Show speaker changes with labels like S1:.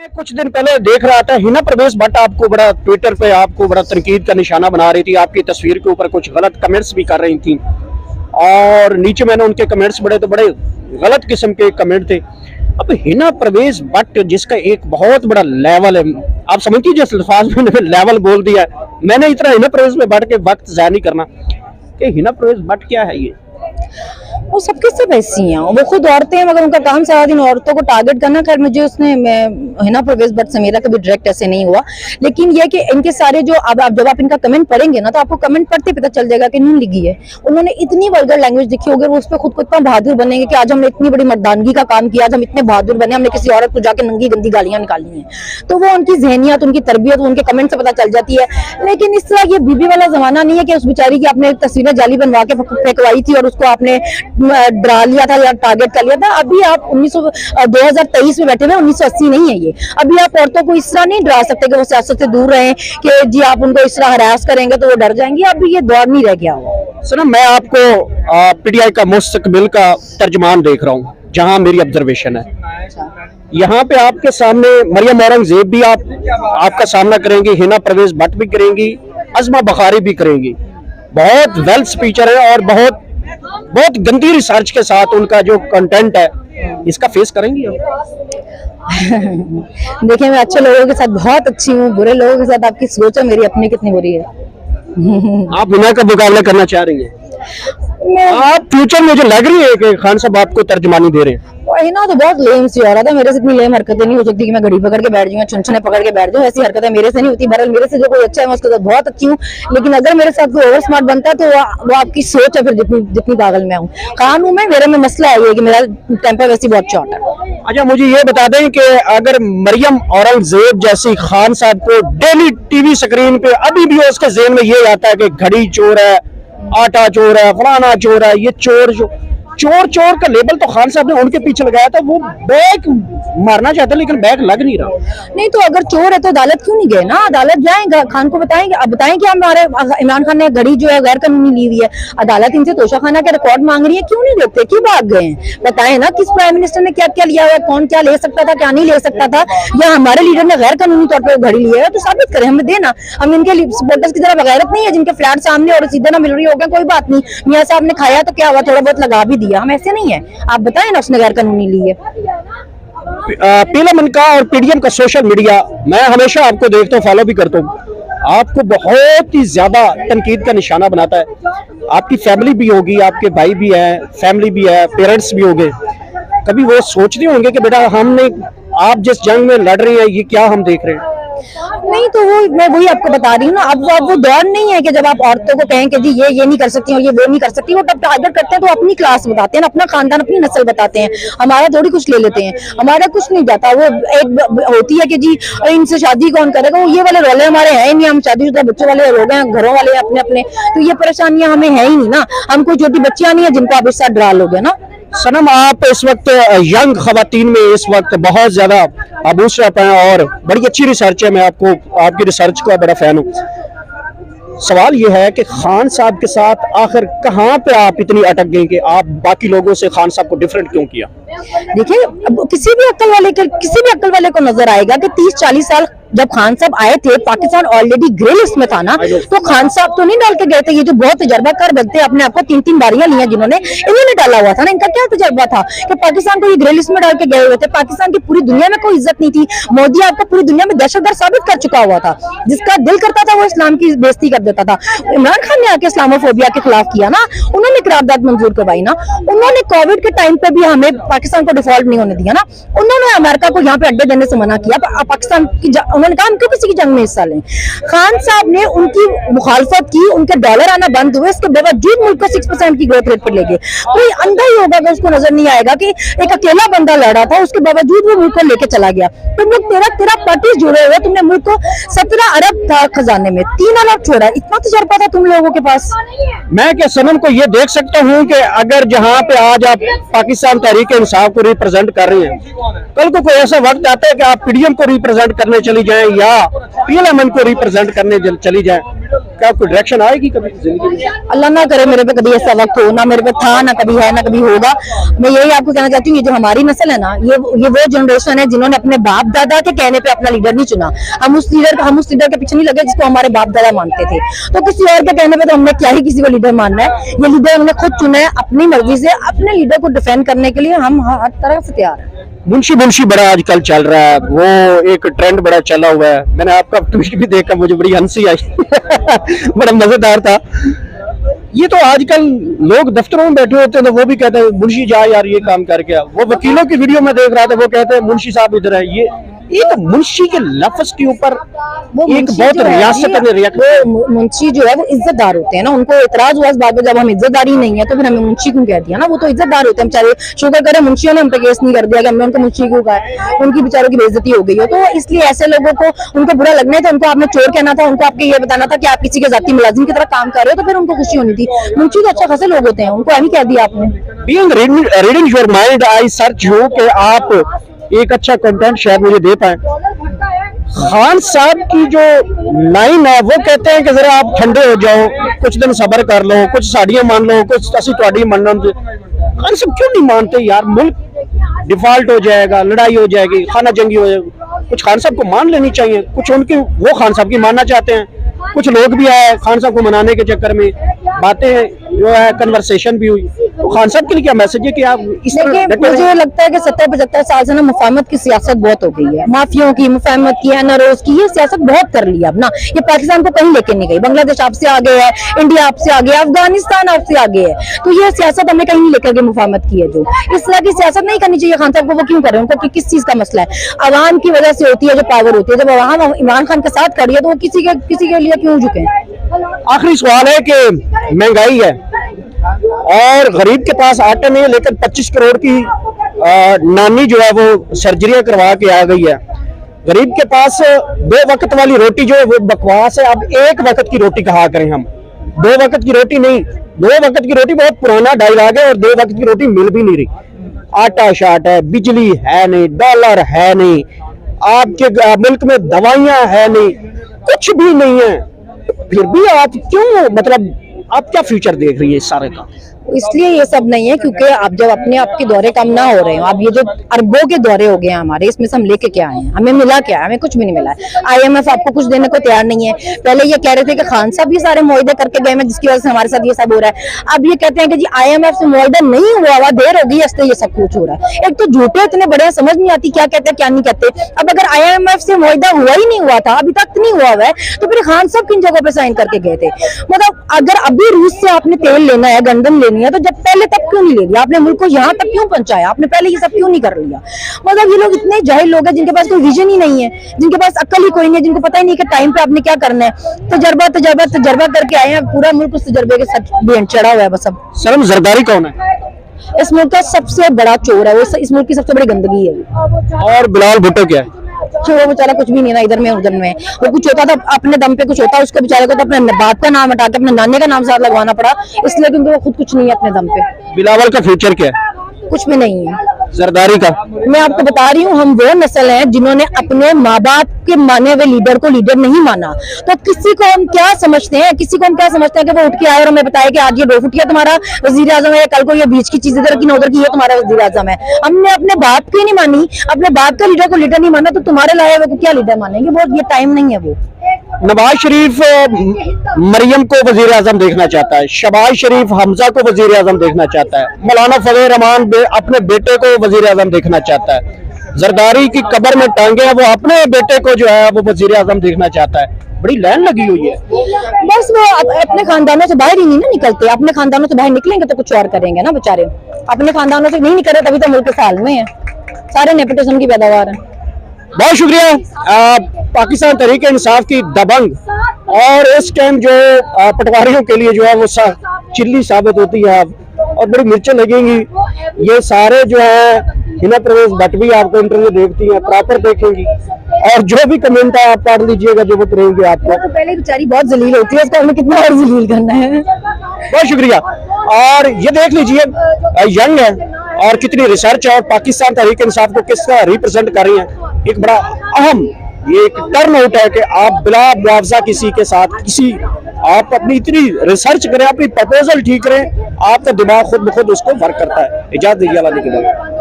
S1: मैं कुछ दिन पहले देख रहा था हिना प्रवेश भट्ट आपको बड़ा ट्विटर पे आपको बड़ा तनकीद का निशाना बना रही थी, आपकी तस्वीर के ऊपर कुछ गलत कमेंट्स भी कर रही थी और नीचे मैंने उनके कमेंट्स पढ़े तो बड़े गलत किस्म के कमेंट थे। अब हिना प्रवेश भट्ट जिसका एक बहुत बड़ा लेवल है, आप समझिए जिस अल्फाज में लेवल बोल दिया है, मैंने इतना हिना प्रवेश भट्ट के वक्त ज़ाया नहीं करना कि हिना प्रवेश भट्ट क्या है। ये
S2: वो सबके सब ऐसी हैं, वो खुद औरतें हैं मगर उनका काम सारा दिन औरतों को टारगेट करना। खैर मुझे उसने हिना प्रवेश भट्ट से मेरा कभी डायरेक्ट ऐसे नहीं हुआ, लेकिन ये कि इनके सारे जो अब जब आप इनका कमेंट पढ़ेंगे ना तो आपको कमेंट पढ़ते पता चल जाएगा कि नहीं लिखी है उन्होंने इतनी वल्गर लैंग्वेज दिखी होगी, वो उस पर खुद को इतना बहादुर बनेंगे कि आज हमने इतनी बड़ी मर्दानगी का काम किया, आज हम इतने बहादुर बने, हमने किसी औरत को जाके नंगी गंदी गालियां निकाली हैं। तो वो उनकी जहनियत, उनकी तरबियत उनके कमेंट से पता चल जाती है। लेकिन इस तरह ये बीबी वाला जमाना नहीं है कि उस बेचारी की आपने तस्वीरें जाली बनवा के फेंकवाई थी और उसको आपने डरा लिया था या टारगेट कर लिया था। अभी आप 2023 में बैठे हुए, 1980 नहीं है ये। अभी आप औरतों को इस तरह नहीं डरा सकते कि वो सियासत से दूर रहें कि जी आप उनको इस तरह हरास करेंगे तो वो डर जाएंगे। अभी ये दौर नहीं रह गया हो।
S1: सुनो, मैं आपको पीटीआई का मुस्तकबिल का तर्जमान देख रहा हूँ, जहाँ मेरी ऑब्जर्वेशन है यहाँ पे आपके सामने मरियम औरंगजेब भी आपका सामना करेंगी, हिना प्रवेश भट्ट भी करेंगी, अज़मा बखारी भी करेंगी। बहुत वेल स्पीचर है और बहुत गंदी रिसर्च के साथ उनका जो कंटेंट है इसका फेस करेंगी
S2: देखिए मैं अच्छे लोगों के साथ बहुत अच्छी हूँ, बुरे लोगों के साथ आपकी सोच है मेरी अपनी कितनी बुरी है।
S1: आप हिना का मुकाबला करना चाह रही हैं? आप फ्यूचर में जो लग रही है कि खान साहब आपको तर्जमानी दे रहे हैं।
S2: हिना तो बहुत लेम सी औरत है, मेरे से इतनी लेम हरकतें नहीं हो सकती कि मैं घड़ी पकड़ के बैठ जाऊँ, चुनचुने पकड़ के बैठ जाऊँ, ऐसी हरकतें मेरे से नहीं होती। बहरहाल मेरे से जो कोई अच्छा है मैं उसके साथ बहुत अच्छी हूँ, लेकिन अगर मेरे साथ कोई ओवर स्मार्ट बनता है तो वो आपकी सोच है फिर जितनी पागल मैं हूँ। खान हूँ मैं, मेरे में मसला है ये कि मेरा टेम्पर वैसे बहुत शॉर्ट है।
S1: अच्छा, मुझे ये बता दें कि अगर मरियम औरंगजेब जैसी खान साहब को डेली टीवी स्क्रीन पे अभी भी उसके ज़हन में ये आता है कि घड़ी चोर है, आटा चोर है, फलाना चोर है, ये चोर का लेबल तो खान साहब ने उनके पीछे लगाया था। वो बैग मारना चाहते लेकिन बैग लग नहीं रहा।
S2: नहीं तो अगर चोर है तो अदालत क्यों नहीं गए ना? अदालत जाएंगे, खान को बताएंगे, अब बताएं कि हमारे इमरान खान ने घड़ी जो है गैर कानूनी ली हुई है, अदालत इनसे तोशाखाना के रिकॉर्ड मांग रही है, क्यों नहीं देते, क्यों भाग गए हैं? बताएं ना किस प्राइम मिनिस्टर ने क्या क्या लिया हुआ, कौन क्या ले सकता था, क्या नहीं ले सकता था, या हमारे लीडर ने गैर कानूनी तौर पर घड़ी ली है तो साबित करें, हमें देना। हम इनके सपोर्टर्स की तरह बगैरत नहीं है जिनके फ्लैट सामने और सीधे ना मिल रही हो गया, कोई बात नहीं, मियाँ साहब ने खाया तो क्या हुआ, थोड़ा बहुत लगा भी दिया, हम ऐसे नहीं है। आप बताएं ना उसने गैर कानूनी ली है।
S1: पीला मनका और पीडीएम का सोशल मीडिया मैं हमेशा आपको देखता हूँ, फॉलो भी करता हूँ, आपको बहुत ही ज्यादा तनकीद का निशाना बनाता है। आपकी फैमिली भी होगी, आपके भाई भी है, फैमिली भी है, पेरेंट्स भी होंगे, कभी वो सोचते होंगे कि बेटा हमने आप जिस जंग में लड़ रही है ये क्या हम देख रहे हैं?
S2: नहीं तो वो मैं वही आपको बता रही हूँ ना, अब वो दौर नहीं है कि जब आप औरतों को कहें कि जी ये नहीं कर सकती और ये वो नहीं कर सकती। वो तब टारगेट करते हैं तो अपनी क्लास बताते हैं, अपना खानदान, अपनी नस्ल बताते हैं, हमारा थोड़ी कुछ ले लेते हैं, हमारा कुछ नहीं जाता। वो एक होती है कि जी इनसे शादी कौन करेगा, वो ये वाले रोले हमारे हैं नहीं, हम शादीशुदा बच्चों वाले लोग हैं, घरों वाले अपने अपने, तो ये परेशानियां हमें है ही नहीं ना। हम कोई छोटी बच्चियां नहीं है जिनको आप इस साथ डरा लोगे ना।
S1: सनम, आप इस वक्त यंग खवातीन में इस वक्त बहुत ज्यादा आबूस हैं और बड़ी अच्छी रिसर्च है, मैं आपकी रिसर्च का बड़ा फैन हूँ। सवाल ये है कि खान साहब के साथ आखिर कहाँ पे आप इतनी अटक गई कि आप बाकी लोगों से खान साहब को डिफरेंट क्यों किया?
S2: देखिए किसी भी अक्ल वाले को नजर आएगा कि 30-40 साल जब खान साहब आए थे, पाकिस्तान ऑलरेडी ग्रे लिस्ट में था ना, तो खान साहब तो नहीं डाल के गए थे। ये जो बहुत तजर्बाकार बनते अपने आपको 3-3 बारियां ली हैं जिन्होंने, इन्होंने डाला हुआ था ना। इनका क्या तजर्बा था कि पाकिस्तान को ये ग्रे लिस्ट में डाल के गए हुए थे? पाकिस्तान की पूरी दुनिया में कोई इज्जत नहीं थी। मोदी आपको पूरी दुनिया में दहशतगर्द साबित कर चुका हुआ था, जिसका दिल करता था वो इस्लाम की बेइज्जती कर देता था। इमरान खान ने आके इस्लामोफोबिया के खिलाफ किया ना, उन्होंने करारदाद मंजूर करवाई ना, उन्होंने कोविड के टाइम पे भी हमें पाकिस्तान को डिफॉल्ट नहीं होने दिया ना, उन्होंने अमेरिका को यहाँ पे अड्डे देने से मना किया। पाकिस्तान की उन्होंने कहा हम क्यों किसी की जंग में हिस्सा लें। खान साहब ने उनकी मुखालफत की, उनके डॉलर आना बंद हुए, इसके बावजूद मुल्क को 6% की ग्रोथ रेट पर ले गए। कोई अंधा ही होगा कि उसको नजर नहीं आएगा कि एक अकेला बंदा लड़ा था, उसके बावजूद वो मुल्क को लेके चला गया। तुम लोग तेरा पार्टी जुड़े हुए, तुमने मुल्क को 17 अरब था खजाने में, 3 अरब छोड़ा, इतना तजर्बा था तुम लोगों के पास।
S1: मैं क्या सनम को ये देख सकता हूँ कि अगर जहाँ पे आज आप पाकिस्तान तहरीक इंसाफ को रिप्रेजेंट कर रही हैं, कल को कोई ऐसा वक्त आता है कि आप पीडीएम को रिप्रेजेंट करने चली जाएं या पीएलएमएन को रिप्रेजेंट करने चली जाएं, क्या कोई डायरेक्शन आएगी कभी जिंदगी में?
S2: अल्लाह ना करे मेरे पे कभी ऐसा वक्त हो, ना मेरे पे था, ना कभी है, ना कभी होगा। मैं यही आपको कहना चाहती हूँ, ये जो हमारी नस्ल है ना, ये वो जनरेशन है जिन्होंने अपने बाप दादा के कहने पे अपना लीडर नहीं चुना। हम उस लीडर के पीछे नहीं लगे जिसको हमारे बाप दादा मानते थे। तो किसी और के कहने पे तो हमने क्या ही किसी को लीडर मानना है। ये लीडर हमने खुद चुना है अपनी मर्जी से। अपने लीडर को डिफेंड करने के लिए हम हर तरह से तैयार हैं।
S1: मुंशी बड़ा आजकल चल रहा है, वो एक ट्रेंड बड़ा चला हुआ है। मैंने आपका ट्वीट भी देखा, मुझे बड़ी हंसी आई बड़ा मजेदार था। ये तो आजकल लोग दफ्तरों में बैठे होते हैं तो वो भी कहते हैं मुंशी जा यार ये काम कर गया। वो वकीलों की वीडियो में देख रहा था, वो कहते हैं मुंशी साहब इधर है। ये एक मुंशी के लफ्ज के ऊपर एक बहुत रियासत ने रिएक्ट।
S2: वो मुंशी जो है वो इज्जतदार होते हैं ना, उनको इतराज हुआ इस बात पे जब हम इज्जतदारी नहीं है तो फिर हमें मुंशी क्यों कह दिया ना। वो तो इज्जतदार होते हैं बेचारे, शुक्र करें मुंशियों ने हम पे केस नहीं कर दिया कि हमने उनको मुंशी क्यों कहा, उनकी बेचारों की बेइज्जती हो गई हो। तो इसलिए ऐसे लोगों को उनको बुरा लगना था, उनको आपने चोर कहना था, उनको आपके ये बताना था कि आप किसी के जाती मुलाजिम की तरह काम कर रहे हो, तो फिर उनको खुशी होनी थी। मुंशी तो अच्छा खासे लोग होते हैं, उनको अभी कह दिया आपने।
S1: Being reading your mind, I search you कि आप एक अच्छा कंटेंट शायद मुझे दे पाए। खान साहब की जो लाइन है वो कहते हैं कि जरा आप ठंडे हो जाओ, कुछ दिन सब्र कर लो, कुछ साड़ियां मान लो, कुछ असी तुहाडी मान लो। खान साहब क्यों नहीं मानते यार? मुल्क डिफॉल्ट हो जाएगा, लड़ाई हो जाएगी, खाना जंगी हो जाएगी। कुछ खान साहब को मान लेनी चाहिए। कुछ उनकी वो खान साहब की मानना चाहते हैं, कुछ लोग भी आए खान साहब को मनाने के चक्कर में, बातें जो है कन्वर्सेशन भी हुई। तो खान साहब के लिए क्या मैसेज है कि आप इस तरह?
S2: मुझे लगता है कि 70-75 साल से ना मुफाहमत की सियासत बहुत हो गई है, माफियों की, मुफाहमत की, एनआरओज की, ये सियासत बहुत कर ली अब ना। ये पाकिस्तान को कहीं लेके नहीं गई। बांग्लादेश आपसे आगे है, इंडिया आपसे आगे है, अफगानिस्तान आपसे आगे है। तो ये सियासत हमें कहीं नहीं लेकर गई मुफाहमत की है। जो इस तरह की सियासत नहीं करनी चाहिए खान साहब को। वो क्यों कर रहे हैं? उनको किस चीज का मसला है? अवाम की वजह से होती है जो पावर होती है। जब अवाम इमरान खान के साथ खड़ी है तो वो किसी के लिए क्यों झुके?
S1: आखिरी सवाल है कि महंगाई है और गरीब के पास आटा नहीं है, लेकिन 25 करोड़ की नानी जो है वो सर्जरी करवा के आ गई है। गरीब के पास 2 वक्त वाली रोटी जो है वो बकवास है। अब 1 वक्त की रोटी कहा करें हम, 2 वक्त की रोटी नहीं। 2 वक्त की रोटी बहुत पुराना डायलॉग है और 2 वक्त की रोटी मिल भी नहीं रही। आटा शाट है, बिजली है नहीं, डॉलर है नहीं, आपके मुल्क में दवाइयां है नहीं, कुछ भी नहीं है। फिर भी आप क्यों, मतलब आप क्या फ्यूचर देख रही है इस सारे का?
S2: इसलिए ये सब नहीं है क्योंकि आप जब अपने आपके दौरे कम ना हो रहे हो, अब ये जो अरबों के दौरे हो गए हैं हमारे, इसमें से हम लेके क्या आए हैं? हमें मिला क्या? हमें कुछ भी नहीं मिला है। IMF आपको कुछ देने को तैयार नहीं है। पहले ये कह रहे थे कि खान साहब ये सारे मुआहदे करके गए हैं जिसकी वजह से हमारे साथ ये सब हो रहा है। अब ये कहते हैं कि जी IMF से मुआहदा नहीं हुआ, देर हो गई, इसलिए ये सब कुछ हो रहा है। एक तो झूठे इतने बड़े, समझ नहीं आती क्या कहते हैं क्या नहीं कहते। अब अगर IMF से मुआहदा हुआ ही नहीं हुआ था, अभी तक नहीं हुआ है, तो फिर खान साहब किन जगहों पर साइन करके गए थे? मतलब अगर अभी रूस से आपने तेल लेना है, गंदम लेनी है, तो जब पहले तब क्यों नहीं ले लिया आपने? मुल्क को यहाँ तक क्यों पहुंचाया आपने? पहले ये सब क्यों नहीं कर लिया? मतलब ये लोग इतने जाहिल लोग हैं जिनके पास कोई विजन ही नहीं है, जिनके पास अक्ल ही कोई नहीं है, जिनको पता ही नहीं कि टाइम पे आपने क्या करना है। तजर्बा करके आए हैं, पूरा मुल्क उस तजर्बे के साथ चढ़ा हुआ है बस। अब
S1: सलम जरदारी कौन है?
S2: इस मुल्क का सबसे बड़ा चोर है वो, इस मुल्क की सबसे बड़ी गंदगी है।
S1: और बिलाल भुट्टो क्या है?
S2: वो बेचारा कुछ भी नहीं ना, इधर में उधर में। वो कुछ होता था अपने दम पे, कुछ होता उसको बेचारे को तो अपने बाप का नाम हटा के अपने नाने का नाम साथ लगवाना पड़ा, इसलिए क्योंकि वो खुद कुछ नहीं है अपने दम पे।
S1: बिलावल का फ्यूचर क्या है?
S2: कुछ भी नहीं है।
S1: जरदारी का?
S2: मैं आपको बता रही हूँ, हम वो नस्ल हैं जिन्होंने अपने माँ बाप के माने हुए लीडर को लीडर नहीं माना। तो किसी को हम क्या समझते हैं, किसी को हम क्या समझते हैं कि वो उठ के आए और हमें बताया कि आज ये 2 फुटिया तुम्हारा वजीर आजम है, कल को ये बीच की चीज इधर की ना उधर की, ये तुम्हारा वजीर आजम है। हमने अपने बाप की नहीं मानी, अपने बाप का लीडर को लीडर नहीं माना, तो तुम्हारे लाए हुए को क्या लीडर मानेंगे? बहुत ये टाइम नहीं है। वो
S1: नवाज शरीफ मरियम को वजीर आजम देखना चाहता है, शहबाज शरीफ हमजा को वजीर आजम देखना चाहता है, मौलाना फजल रहमान अपने बेटे को वजीर आजम देखना चाहता है, जरदारी की कब्र में टांगे हैं, वो अपने बेटे को जो है वो वजीर आजम देखना चाहता है। बड़ी लाइन लगी हुई है।
S2: बस वो अपने खानदानों से बाहर ही नहीं ना निकलते। अपने खानदानों से बाहर निकलेंगे तो कुछ और करेंगे ना बेचारे। अपने खानदानों से नहीं निकले तभी तो मुल्क के साल में है, सारे नेपोटिज्म की पैदावार है।
S1: बहुत शुक्रिया। पाकिस्तान तहरीक इंसाफ की दबंग और इस टाइम जो पटवारियों के लिए जो है वो चिल्ली साबित होती है और बड़ी मिर्चें लगेंगी। ये सारे जो है हिना प्रवेश भट्ट भी आपको इंटरव्यू देखती हैं, प्रॉपर देखेंगी और जो भी कमेंट है आप पढ़ लीजिएगा, जो वो करेंगे आपको।
S2: तो पहले बेचारी बहुत जलील होती है, उसको हमें कितना और जलील करना है।
S1: बहुत शुक्रिया। और ये देख लीजिए यंग है और कितनी रिसर्च है और पाकिस्तान तहरीक इंसाफ को किस तरह रिप्रेजेंट कर रही है। एक बड़ा अहम ये एक टर्न आउट है कि आप बिला मुआवजा किसी के साथ किसी आप अपनी इतनी रिसर्च करें, अपनी प्रपोजल ठीक करें, आपका दिमाग खुद ब खुद उसको वर्क करता है। इजाजत दीजिए, अल्लाह के बाद।